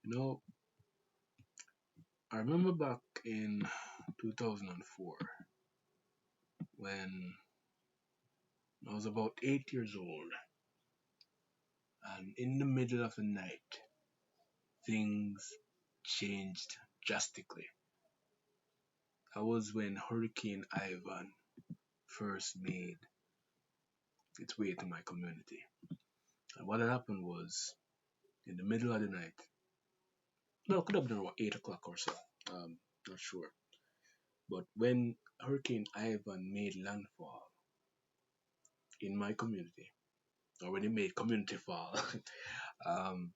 You know, I remember back in 2004 when I was about 8 years old, and in the middle of the night, things changed drastically. That was when Hurricane Ivan first made its way to my community. And what had happened was, in the middle of the night, no, it could have been around 8 o'clock or so, not sure. But when Hurricane Ivan made landfall in my community, or when it made community fall, um,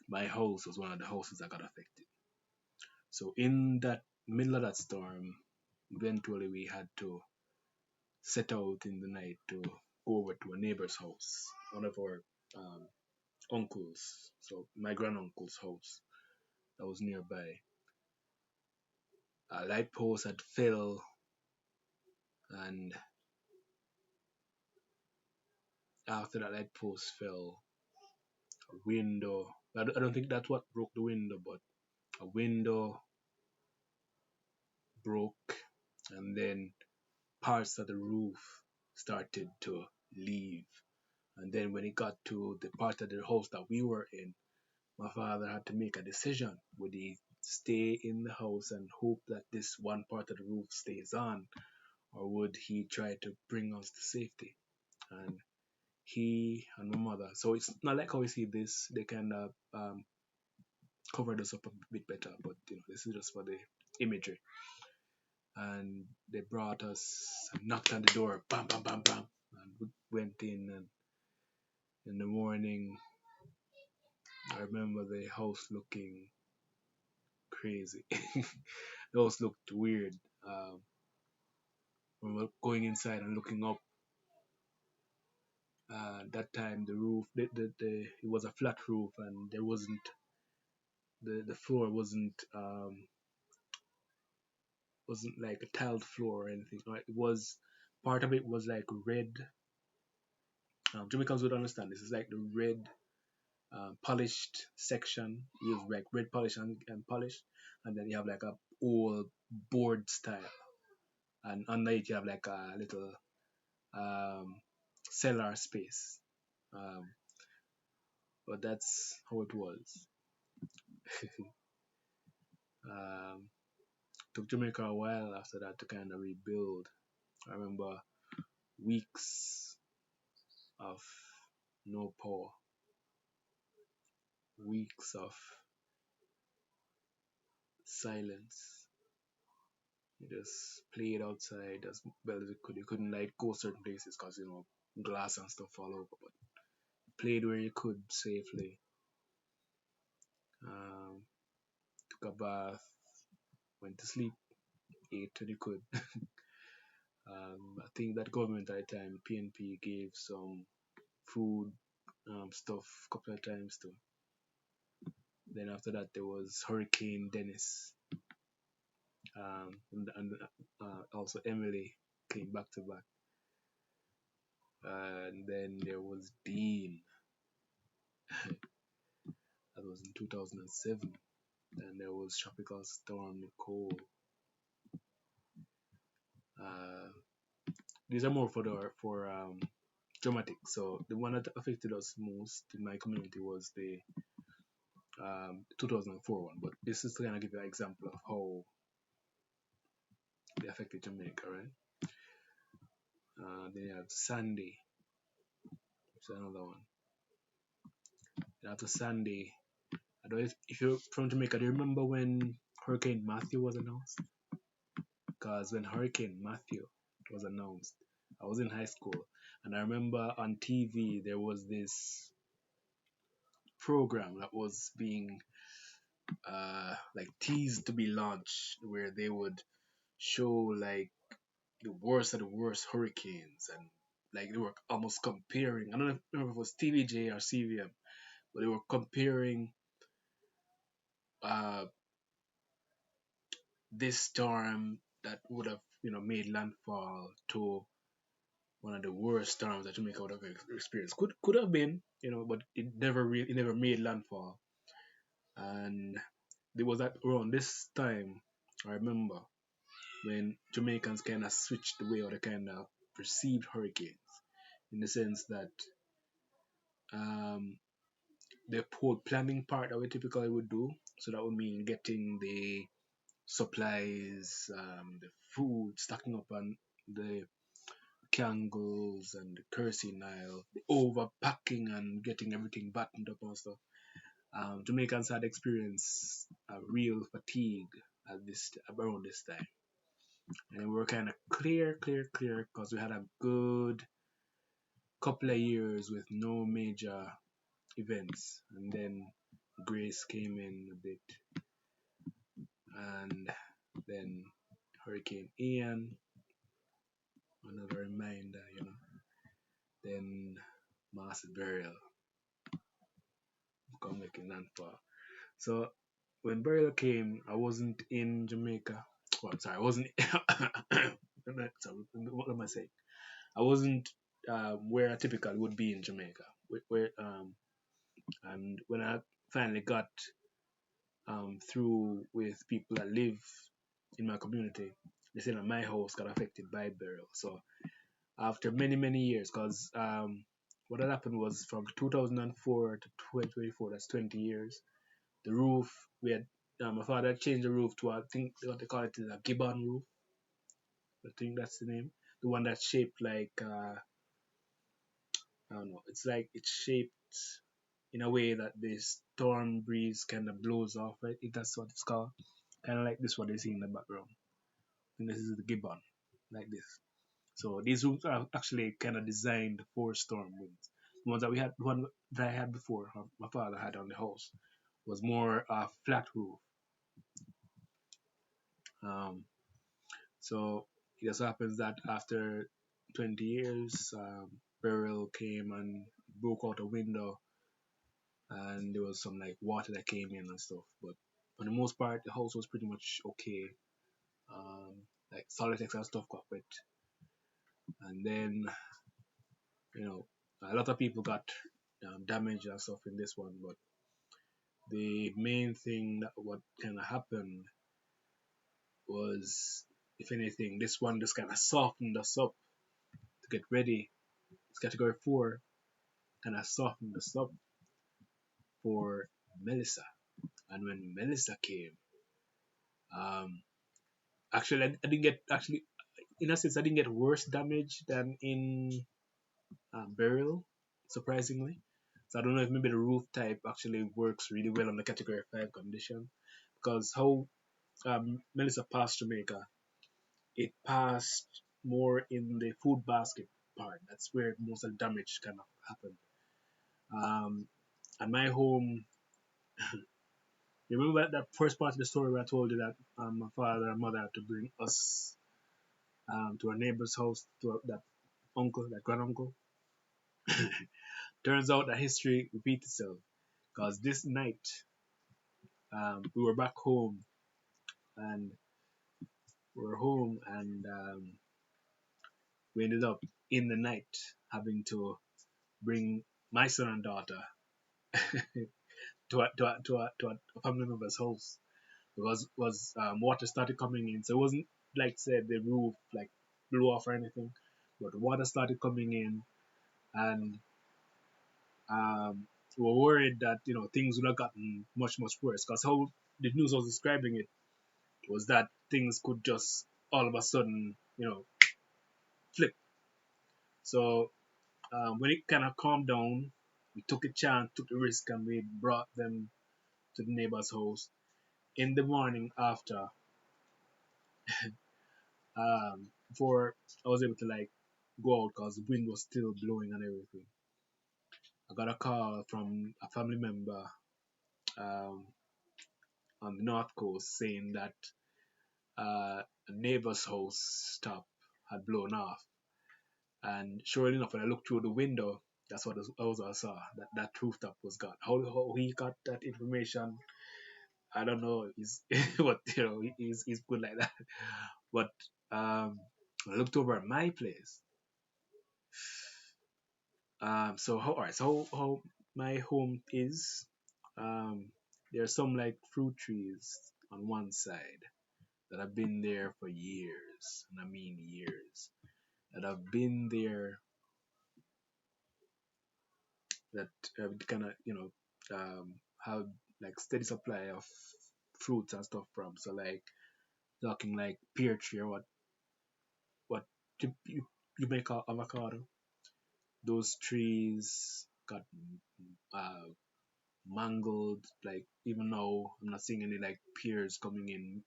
my house was one of the houses that got affected. So in that middle of that storm, eventually we had to set out in the night to go over to a neighbor's house, one of our um, uncles, so my granduncle's house that was nearby. A light post had fell, and after that light post fell, a window. I don't think that's what broke the window, but a window broke, and then parts of the roof started to leave. And then when it got to the part of the house that we were in, my father had to make a decision. Would he stay in the house and hope that this one part of the roof stays on, or would he try to bring us to safety? And he and my mother, so it's not like how we see this, they kind of covered us up a bit better, but this is just for the imagery. And they brought us, knocked on the door, bam, bam, bam, bam, and we went in. And in the morning, I remember the house looking crazy. The house looked weird. When we were going inside and looking up, that time the roof, it was a flat roof, and there wasn't the floor wasn't like a tiled floor or anything. Right? It was part of it was like red. Jamaicans would understand this. It's like the red polished section. You use like red polish and polish, and then you have like a old board style, and under it you have like a little um, cellar space. Um, but that's how it was. um, Took Jamaica a while after that to kind of rebuild. I remember weeks of no power, weeks of silence. You just played outside as well as you could. You couldn't like go certain places because glass and stuff all over, but played where you could safely. Um, Took a bath, went to sleep, ate when you could. I think that government at the time, PNP, gave some food stuff a couple of times too. Then after that, there was Hurricane Dennis, and also Emily came back to back. And then there was Dean, that was in 2007. Then there was Tropical Storm Nicole. Uh, these are more for dramatic. So the one that affected us most in my community was the 2004 one. But this is to kind of give you an example of how they affected Jamaica, right? Then you have Sandy, which is another one. Then after Sandy, I don't know if you're from Jamaica, do you remember when Hurricane Matthew was announced? Because when Hurricane Matthew was announced, I was in high school, and I remember on TV there was this program that was being like teased to be launched, where they would show like the worst of the worst hurricanes, and like they were almost comparing. I don't know if it was TVJ or CVM, but they were comparing uh, this storm that would have made landfall to one of the worst storms that Jamaica would have experienced. Could have been, but it never made landfall. And it was at around this time, I remember, when Jamaicans kind of switched the way or they kind of perceived hurricanes, in the sense that um, the whole planning part that we typically would do. So that would mean getting the supplies, the food, stocking up on the candles and the kerosene aisle, the overpacking and getting everything buttoned up and stuff. Jamaicans had experienced a real fatigue at this around this time, and we were kind of clear because we had a good couple of years with no major events, and then Grace came in a bit, and then Hurricane Ian, another reminder, then Mass Burial, come making landfall. So when Beryl came, I wasn't in Jamaica. Well, sorry, I wasn't. Sorry, what am I saying? I wasn't where I typically would be in Jamaica. And when I finally got through with people that live in my community, they said that my house got affected by Beryl. So after many years, because what had happened was from 2004 to 2024, that's 20 years. The roof, we had my father had changed the roof to, I think what they call it is a gibbon roof. I think that's the name. The one that's shaped like I don't know. It's like it's shaped in a way that the storm breeze kind of blows off. Right? If that's what it's called. Kind of like this what you see in the background. And this is the gibbon, like this. So these rooms are actually kind of designed for storm winds. The ones that we had, the one that I had before, my father had on the house, was more flat roof. Um, so it just happens that after 20 years, Beryl came and broke out a window, and there was some like water that came in and stuff. But for the most part, the house was pretty much okay. Like solid text and stuff got wet, and then you know a lot of people got damaged and stuff in this one. But the main thing that what kind of happened was, if anything, this one just kind of softened us up to get ready. It's category 4, and I softened us up for Melissa. And when Melissa came, um, actually, I didn't get actually in a sense I didn't get worse damage than in Beryl, surprisingly. So I don't know if maybe the roof type actually works really well on the category 5 condition, because how Melissa passed Jamaica, it passed more in the food basket part. That's where most of the damage kind of happened. Um, and my home, you remember that first part of the story where I told you that my father and mother had to bring us to a neighbor's house, to that uncle, that granduncle? Turns out that history repeats itself, because this night we were back home, and we were home, and we ended up in the night having to bring my son and daughter to a family member's house, because was water started coming in. So it wasn't like said the roof like blew off or anything, but water started coming in, and we were worried that things would have gotten much worse, because how the news was describing it was that things could just all of a sudden flip. So when it kind of calmed down, we took a chance, took the risk, and we brought them to the neighbor's house. In the morning after, before I was able to like go out because the wind was still blowing and everything, I got a call from a family member um, on the north coast saying that a neighbor's house top had blown off. And sure enough, when I looked through the window, that's what I saw. That rooftop was gone. How he got that information, I don't know. He's but he's good like that. But I looked over at my place. So how, all right, so how my home is. Um, There are some like fruit trees on one side that have been there for years, and I mean years, that have been there, that kind of have like steady supply of fruits and stuff from. So like talking like pear tree or what you may call avocado. Those trees got uh, mangled. Like even now, I'm not seeing any like pears coming in.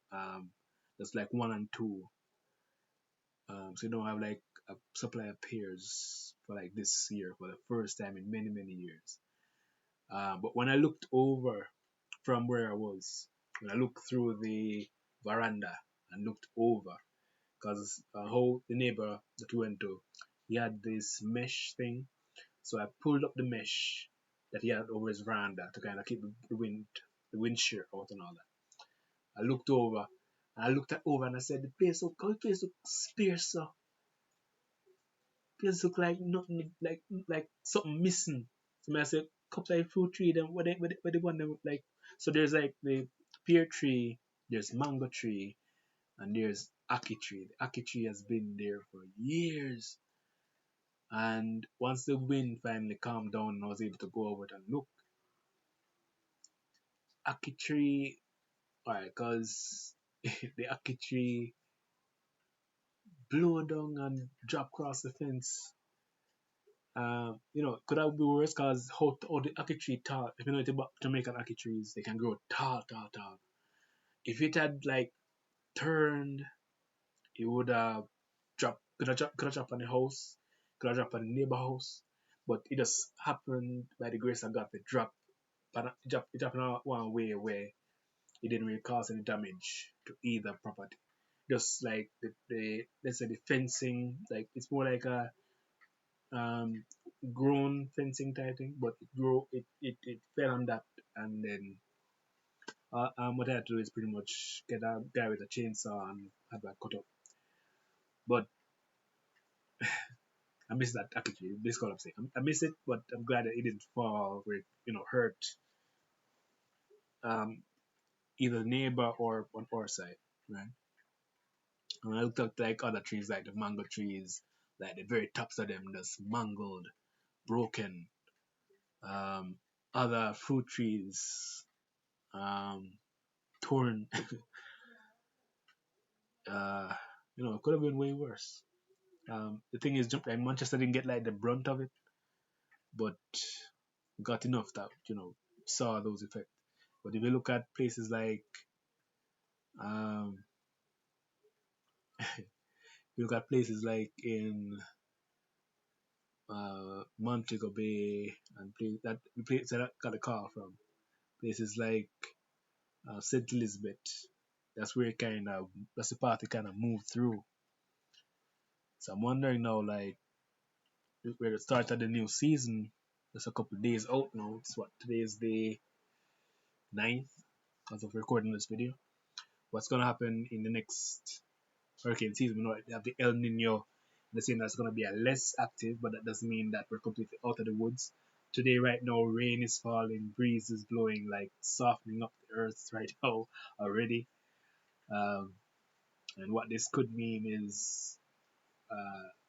There's like one and two. So you don't have like a supply of pears for like this year for the first time in many years. But when I looked over from where I was, when I looked through the veranda and looked over, because how the neighbor that we went to, he had this mesh thing. So I pulled up the mesh that he had over his veranda to kind of keep the wind shear out and all that. I looked over, and I looked at over, and I said, the place look sparse, so place look like nothing, like something missing. So I said, couple of fruit tree, then what they want them like. So there's like the pear tree, there's mango tree, and there's ackee tree. The ackee tree has been there for years. And once the wind finally calmed down and I was able to go over it and look, ackee tree, alright, because the ackee tree blew down and dropped across the fence. Could have been worse because how the ackee tree tall. If you know anything about Jamaican ackee trees, they can grow tall. If it had like turned, it would have could have dropped on the house, could have dropped on the neighbor house, but it just happened by the grace of God to drop, but it dropped in one way where it didn't really cause any damage to either property. Just like the let's say the fencing, like it's more like a um grown fencing type thing, but it fell on that, and then what I had to do is pretty much get a guy with a chainsaw and have that cut up. But I miss that actually. This what I'm saying. I miss it, but I'm glad that it didn't fall where it, hurt um either the neighbor or on our side, right? And I looked at like other trees, like the mango trees, like the very tops of them just mangled, broken. Um, Other fruit trees, um, torn. uh, it could have been way worse. The thing is, like Manchester didn't get like the brunt of it, but got enough that saw those effects. But if you look at places like um, you look at places like in Montego Bay and place that I got a call from places like St. Elizabeth. That's where it that's the part it kind of moved through. So I'm wondering now, like, where the start of the new season. Just a couple of days out now. It's what today is the 9th as of recording this video. What's gonna happen in the next hurricane season? We know they have the El Nino. They're saying that's gonna be a less active, but that doesn't mean that we're completely out of the woods. Today, right now, rain is falling, breeze is blowing, like softening up the earth right now already. Um, and what this could mean is,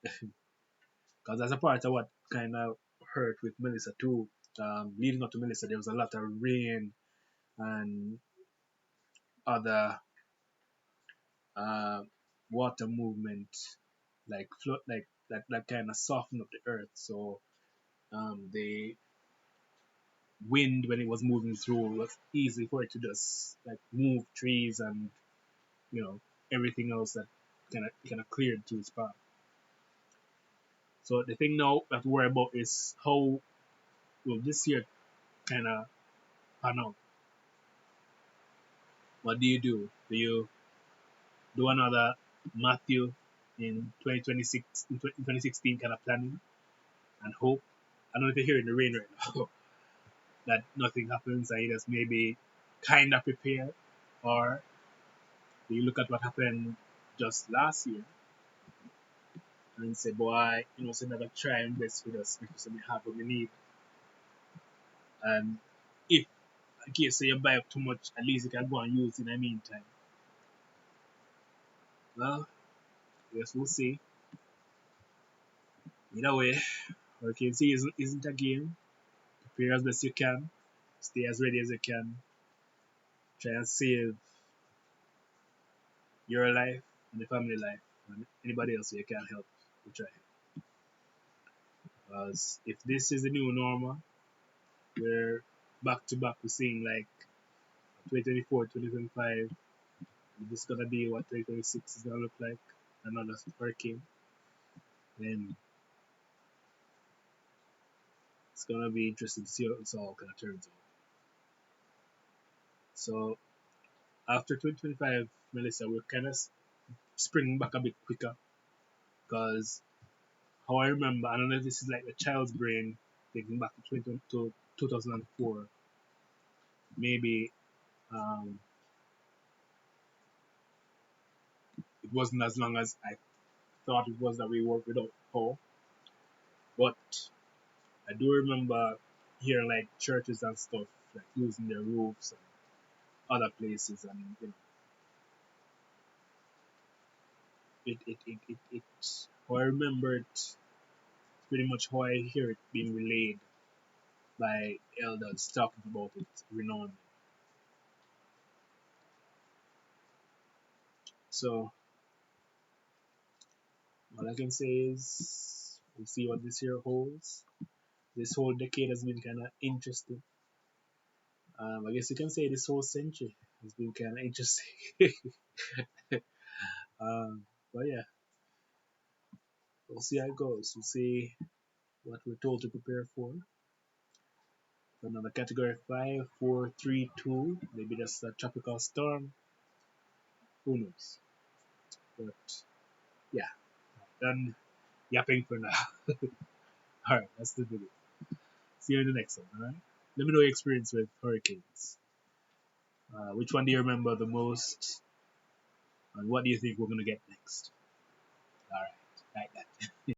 because as a part of what kind of hurt with Melissa too, leading up to Melissa, there was a lot of rain and other uh, water movement, like flood, like that kind of softened up the earth. So the wind, when it was moving through, was easy for it to just like move trees and everything else that kind of cleared to its path. So the thing now that we worry about is how will this year kind of pan out. What do you do? Do you do another Matthew in 2026, in 2016 kind of planning and hope? I don't know if you're hearing the rain right now, that nothing happens and you just maybe kind of prepare, or do you look at what happened just last year and say, boy, so never try and best with us because we have what we need. And if in case you buy up too much, at least you can go and use it in the meantime. Well, yes, we'll see. Either way, hurricane season isn't a game. Prepare as best you can. Stay as ready as you can. Try and save your life and the family life and anybody else you can help. We try. Because if this is the new normal, we're back to back, we're seeing like 2024, 2025. This is gonna be what 2026 is gonna look like. Another hurricane. Then it's gonna be interesting to see how it's all kind of turns out. So after 2025, Melissa, we're kind of springing back a bit quicker because how I remember, I don't know if this is like the child's brain thinking back to 2004, maybe um, it wasn't as long as I thought it was that we worked without power, but I do remember hearing like churches and stuff like losing their roofs and other places, and it how I remember it pretty much how I hear it being relayed by elders talking about it renowned. So all I can say is we'll see what this year holds. This whole decade has been kind of interesting. I guess you can say this whole century has been kind of interesting. um, but yeah, we'll see how it goes. We'll see what we're told to prepare for. Another category 5, 4, 3, 2. Maybe that's a tropical storm. Who knows? But yeah, done yapping for now. Alright, that's the video. See you in the next one, alright? Let me know your experience with hurricanes. Which one do you remember the most? And what do you think we're going to get next? Alright, like that.